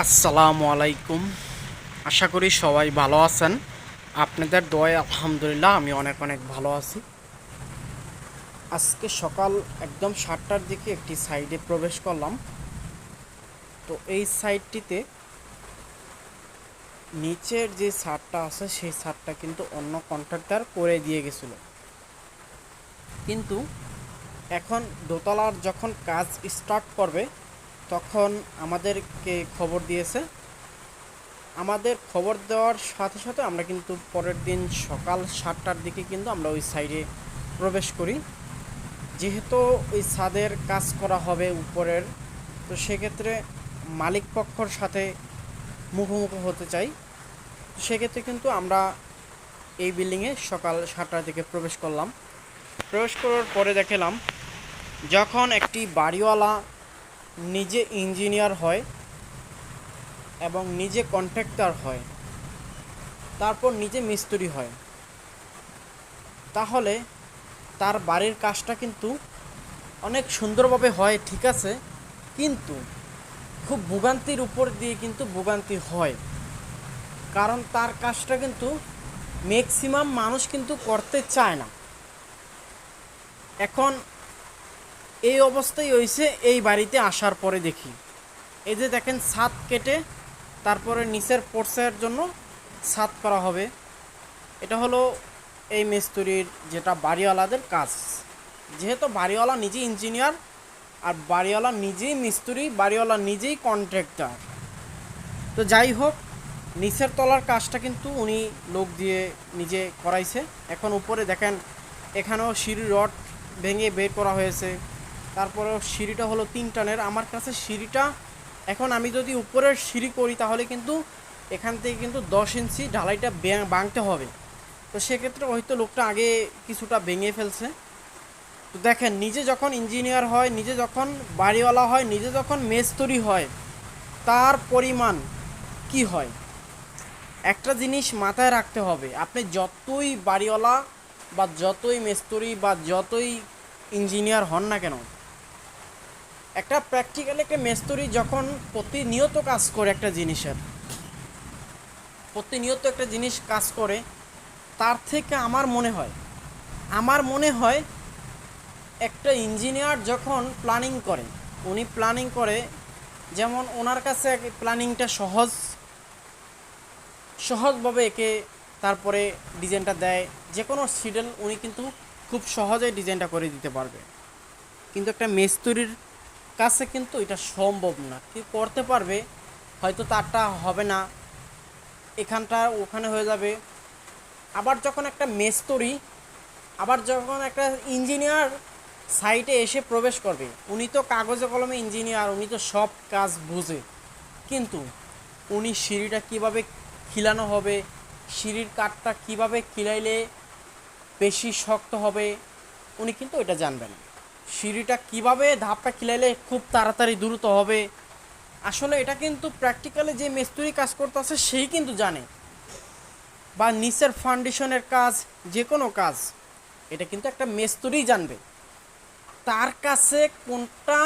আসসালামু আলাইকুম। আশা করি সবাই ভালো আছেন। আপনাদের দোয়ায় আলহামদুলিল্লাহ আমি অনেক অনেক ভালো আছি। আজকে সকাল একদম 7টার দিকে একটি সাইডে প্রবেশ করলাম। তো এই সাইডটিতে নিচের যে ছাদটা আছে সেই ছাদটা কিন্তু অন্য কন্ট্রাক্টর করে দিয়ে গেছিল, কিন্তু এখন দোতলার যখন কাজ স্টার্ট করবে তখন আমাদেরকে খবর দিয়েছে। আমাদের খবর দেওয়ার সাথে সাথে আমরা কিন্তু পরের দিন সকাল 7টার দিকে কিন্তু আমরা ওই সাইডে প্রবেশ করি। যেহেতু ওই ছাদের কাজ করা হবে উপরের, তো সেক্ষেত্রে মালিক পক্ষর সাথে মুখোমুখি হতে চাই। সেক্ষেত্রে কিন্তু আমরা এই বিল্ডিংয়ে সকাল 7টার দিকে প্রবেশ করলাম। প্রবেশ করার পরে দেখলাম যখন একটি বাড়িওয়ালা নিজে ইঞ্জিনিয়ার হয় এবং নিজে কন্ট্রাক্টর হয়, তারপর নিজে মিস্ত্রি হয়, তাহলে তার বাড়ির কাজটা কিন্তু অনেক সুন্দরভাবে হয়, ঠিক আছে, কিন্তু খুব ভোগান্তির উপর দিয়ে কিন্তু ভোগান্তি হয়। কারণ তার কাজটা কিন্তু ম্যাক্সিমাম মানুষ কিন্তু করতে চায় না। এখন এই অবস্থায় হয়েছে এই বাড়িতে আসার পরে দেখি, এই যে দেখেন ছাদ কেটে তারপরে নিচের পোর্সের জন্য ছাদ করা হবে। এটা হলো এই মিস্ত্রির যেটা বাড়িওয়ালাদের কাজ। যেহেতু বাড়িওয়ালা নিজেই ইঞ্জিনিয়ার আর বাড়িওয়ালা নিজেই মিস্ত্রি, বাড়িওয়ালা নিজেই কন্ট্রাক্টর। তো যাই হোক, নিচের তলার কাজটা কিন্তু উনি লোক দিয়ে নিজে করাইছে। এখন উপরে দেখেন এখানেও সিঁড়ি রড ভেঙে বের করা হয়েছে। তারপরেও সিঁড়িটা হলো 3 টানের। আমার কাছে সিঁড়িটা এখন আমি যদি উপরের সিঁড়ি করি তাহলে কিন্তু এখান থেকে কিন্তু 10 ইঞ্চি ঢালাইটা ভাঙতে হবে। তো সেক্ষেত্রে হয়তো লোকটা আগে কিছুটা ভেঙে ফেলছে। তো দেখেন, নিজে যখন ইঞ্জিনিয়ার হয়, নিজে যখন বাড়িওয়ালা হয়, নিজে যখন মেস্তরি হয়, তার পরিমাণ কি হয়। একটা জিনিস মাথায় রাখতে হবে, আপনি যতই বাড়িওয়ালা বা যতই মেস্তরি বা যতই ইঞ্জিনিয়ার হন না কেন, একটা প্র্যাকটিক্যালি একটা মেস্তরি যখন প্রতিনিয়ত কাজ করে একটা জিনিসের, প্রতিনিয়ত একটা জিনিস কাজ করে, তার থেকে আমার মনে হয় একটা ইঞ্জিনিয়ার যখন প্ল্যানিং করে, উনি প্ল্যানিং করে, যেমন ওনার কাছে প্ল্যানিংটা সহজভাবে এঁকে তারপরে ডিজাইনটা দেয়। যে কোনো শিডেল উনি কিন্তু খুব সহজেই ডিজাইনটা করে দিতে পারবে, কিন্তু একটা মিস্ত্রির কাছে কিন্তু এটা সম্ভব না। কি করতে পারবে, হয়তো তারটা হবে না, এখানটা ওখানে হয়ে যাবে। আবার যখন একটা ইঞ্জিনিয়ার সাইটে এসে প্রবেশ করবে, উনি তো কাগজে কলমে ইঞ্জিনিয়ার, উনি তো সব কাজ বুঝে, কিন্তু উনি সিঁড়িটা কিভাবে খিলানো হবে, সিঁড়ির কাঠটা কিভাবে খিলাইলে বেশি শক্ত হবে, উনি কিন্তু এটা জানবেন। সিঁড়িটা কিভাবে ধাপটা খিলাইলে খুব তাড়াতাড়ি দ্রুত হবে, আসলে এটা কিন্তু প্র্যাকটিক্যালি যে মিস্ত্রি কাজ করতেছে সেই কিন্তু জানে। বা নিচের ফাউন্ডেশনের কাজ, যে কোনো কাজ, এটা কিন্তু একটা মিস্ত্রি জানবে। তার কাছে কোনটা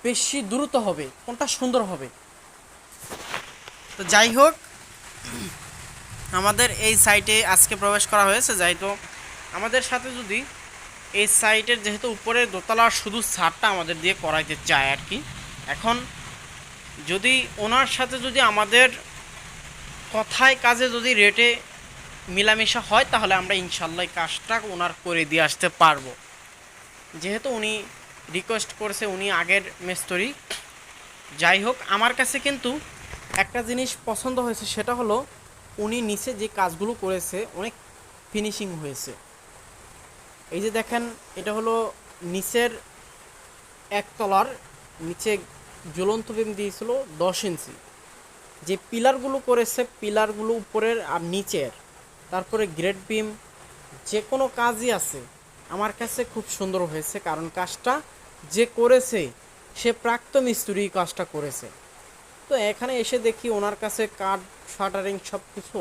বেশি দ্রুত হবে, কোনটা সুন্দর হবে। তো যাই হোক, আমাদের এই সাইটে আজকে প্রবেশ করা হয়েছে। যাই তো আমাদের সাথে যদি এই সাইটের যেহেতু উপরে দোতলার শুধু ছাদটা আমাদের দিয়ে করাইতে চায় আর কি, এখন যদি ওনার সাথে যদি আমাদের কথায় কাজে যদি রেটে মিলামেশা হয়, তাহলে আমরা ইনশাল্লাহ কাজটা ওনার করে দিয়ে আসতে পারবো। যেহেতু উনি রিকোয়েস্ট করেছে, উনি আগের মিস্ত্রি। যাই হোক, আমার কাছে কিন্তু একটা জিনিস পছন্দ হয়েছে, সেটা হলো উনি নিচে যে কাজগুলো করেছে অনেক ফিনিশিং হয়েছে। এই যে দেখেন, এটা হলো নিচের একতলার নিচে জ্বলন্ত বিম দিয়েছিল 10 ইঞ্চি। যে পিলারগুলো করেছে, পিলারগুলো উপরের আর নিচের, তারপরে গ্রেড বিম, যে কোনো কাজই আছে আমার কাছে খুব সুন্দর হয়েছে। কারণ কাজটা যে করেছে সে প্রাক্তন মিস্ত্রি কাজটা করেছে। তো এখানে এসে দেখি ওনার কাছে কাঠ শাটারিং সব কিছু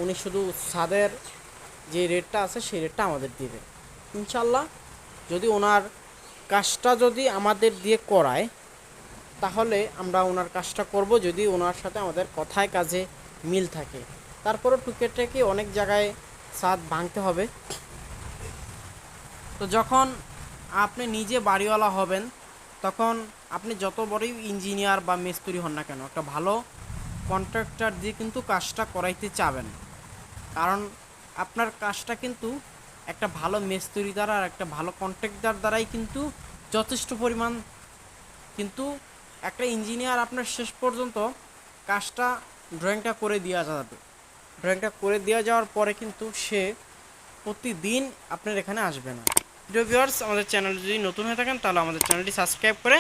উনি শুধু ছাদের যে রেটটা আছে সেই রেটটা আমাদের দিবে ইনশাল্লাহ। যদি ওনার কাজটা যদি আমাদের দিয়ে করায়, তাহলে আমরা ওনার কাজটা করব, যদি ওনার সাথে আমাদের কথায় কাজে মিল থাকে। তারপরও টুকেটাকি অনেক জায়গায় ছাদ ভাঙতে হবে। তো যখন আপনি নিজে বাড়িওয়ালা হবেন, তখন আপনি যত বড়ই ইঞ্জিনিয়ার বা মিস্ত্রি হন না কেন, একটা ভালো কন্ট্রাক্টর দিয়ে কিন্তু কাজটা করাইতে চাবেন। কারণ আপনার কাজটা কিন্তু একটা ভালো মিস্ত্রি দ্বারা আর একটা ভালো কন্ট্রাক্টর দ্বারাই কিন্তু যথেষ্ট পরিমাণ, কিন্তু একটা ইঞ্জিনিয়ার আপনার শেষ পর্যন্ত কাজটা ড্রয়িংটা করে দেওয়া যাবে। ড্রয়িংটা করে দেওয়া যাওয়ার পরে কিন্তু সে প্রতিদিন আপনার এখানে আসবে না। ভিডিও ভিউয়ার্স, আমাদের চ্যানেল যদি নতুন হয়ে থাকেন তাহলে আমাদের চ্যানেলটি সাবস্ক্রাইব করে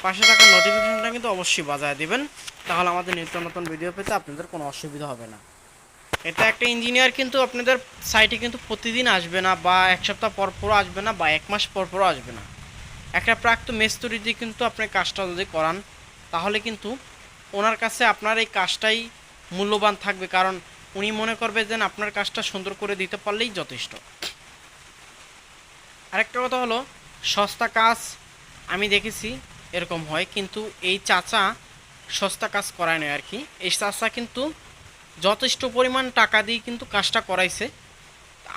পাশে থাকা নোটিফিকেশনটা কিন্তু অবশ্যই বাজায় দেবেন, তাহলে আমাদের নিত্য নতুন ভিডিও পেতে আপনাদের কোনো অসুবিধা হবে না। এটা একটা ইঞ্জিনিয়ার কিন্তু আপনাদের সাইটে কিন্তু প্রতিদিন আসবে না, বা এক সপ্তাহ পর পরও আসবে না, বা এক মাস পর পরও আসবে না। একটা প্রাপ্ত মিস্ত্রি দিয়ে কিন্তু আপনি কাজটা যদি করান, তাহলে কিন্তু ওনার কাছে আপনার এই কাজটাই মূল্যবান থাকবে, কারণ উনি মনে করবে যে আপনার কাজটা সুন্দর করে দিতে পারলেই যথেষ্ট। আরেকটা কথা হলো, সস্তা কাজ আমি দেখেছি এরকম হয়, কিন্তু এই চাচা সস্তা কাজ করায় নয় আর কি। এই চাচা কিন্তু যথেষ্ট পরিমাণ টাকা দিয়ে কিন্তু কাজটা করাইছে।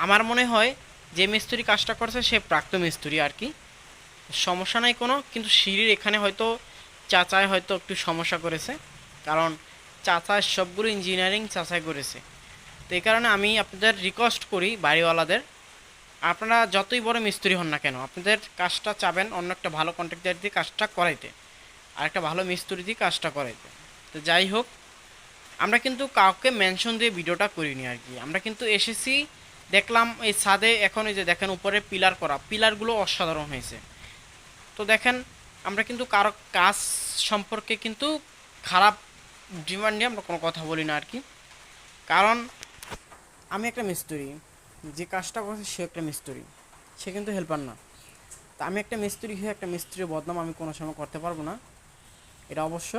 আমার মনে হয় যে মিস্ত্রি কাজটা করছে সে প্রাক্ত মিস্ত্রি আর কি, সমস্যা নাই কোনো। কিন্তু সিঁড়ির এখানে হয়তো চাচায় হয়তো একটু সমস্যা করেছে, কারণ চাচায় সবগুলো ইঞ্জিনিয়ারিং চাচাই করেছে। তো এই কারণে আমি আপনাদের রিকোয়েস্ট করি বাড়িওয়ালাদের, আপনারা যতই বড় মিস্ত্রি হন না কেন, আপনাদের কাজটা চাবেন অন্য একটা ভালো কন্ট্রাক্টর দিয়ে কাজটা করাইতে, আর একটা ভালো মিস্ত্রি দিয়ে কাজটা করাইতে। তো যাই হোক, আমরা কিন্তু কাউকে মেনশন দিয়ে ভিডিওটা করিনি আর কি। আমরা কিন্তু এসেছি, দেখলাম এই ছাদে এখন এই যে দেখেন উপরে পিলার করা, পিলারগুলো অসাধারণ হয়েছে। তো দেখেন, আমরা কিন্তু কারো কাজ সম্পর্কে কিন্তু খারাপ ডিমান্ড নিয়ে আমরা কোনো কথা বলি না আর কি। কারণ আমি একটা মিস্ত্রি, যে কাজটা করছে সে একটা মিস্ত্রি, সে কিন্তু হেল্পার না। তা আমি একটা মিস্ত্রি হয়ে একটা মিস্ত্রির বদনাম আমি কোনো সময় করতে পারবো না। এটা অবশ্য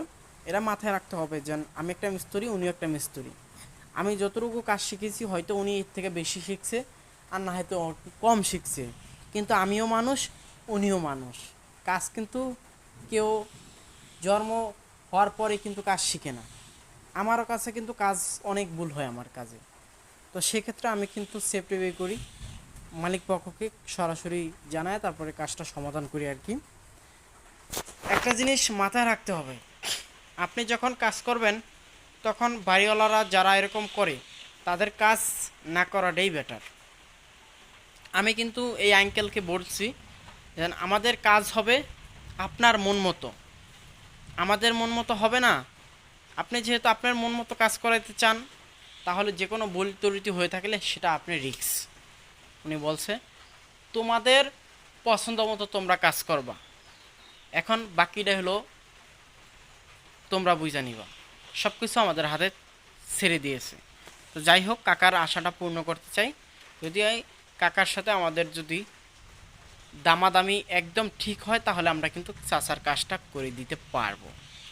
এরা মাথায় রাখতে হবে যে আমি একটা মিস্ত্রি, উনিও একটা মিস্ত্রি। আমি যতটুকু কাজ শিখেছি হয়তো উনি এর থেকে বেশি শিখছে, আর না হয়তো কম শিখছে, কিন্তু আমিও মানুষ, উনিও মানুষ। কাজ কিন্তু কেউ জন্ম হওয়ার পরে কিন্তু কাজ শিখে না। আমারও কাছে কিন্তু কাজ অনেক ভুল হয় আমার কাজে। তো সেক্ষেত্রে আমি কিন্তু সেফটি ওয়ে করি, মালিক পক্ষকে সরাসরি জানায় তারপরে কাজটা সমাধান করি আর কি। একটা জিনিস মাথায় রাখতে হবে, আপনি যখন কাজ করবেন তখন বাড়িওয়ালারা যারা এরকম করে তাদের কাজ না করাটাই বেটার। আমি কিন্তু এই আঙ্কেলকে বলছি যে আমাদের কাজ হবে আপনার মন মতো, আমাদের মন মতো হবে না। আপনি যেহেতু আপনার মন মতো কাজ করাইতে চান, তাহলে যে কোনো ভুল ত্রুটি হয়ে থাকলে সেটা আপনি রিস্ক। উনি বলছে তোমাদের পছন্দ মতো তোমরা কাজ করবা, এখন বাকিটা হলো তোমরা বুঝা নিবা, সব কিছু আমাদের হাতে ছেড়ে দিয়েছে। তো যাই হোক, কাকার আশাটা পূর্ণ করতে চাই। যদি এই কাকার সাথে আমাদের যদি দামাদামি একদম ঠিক হয়, তাহলে আমরা কিন্তু চাচার কাজটা করে দিতে পারবো।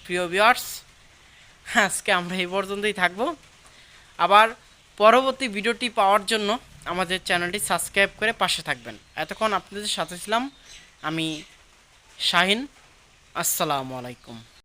প্রিয় ভিউয়ার্স, আজকে আমরা এই পর্যন্তই থাকবো। আবার পরবর্তী ভিডিওটি পাওয়ার জন্য আমাদের চ্যানেলটি সাবস্ক্রাইব করে পাশে থাকবেন। এতক্ষণ আপনাদের সাথে ছিলাম আমি শাহিন। আসসালামু আলাইকুম।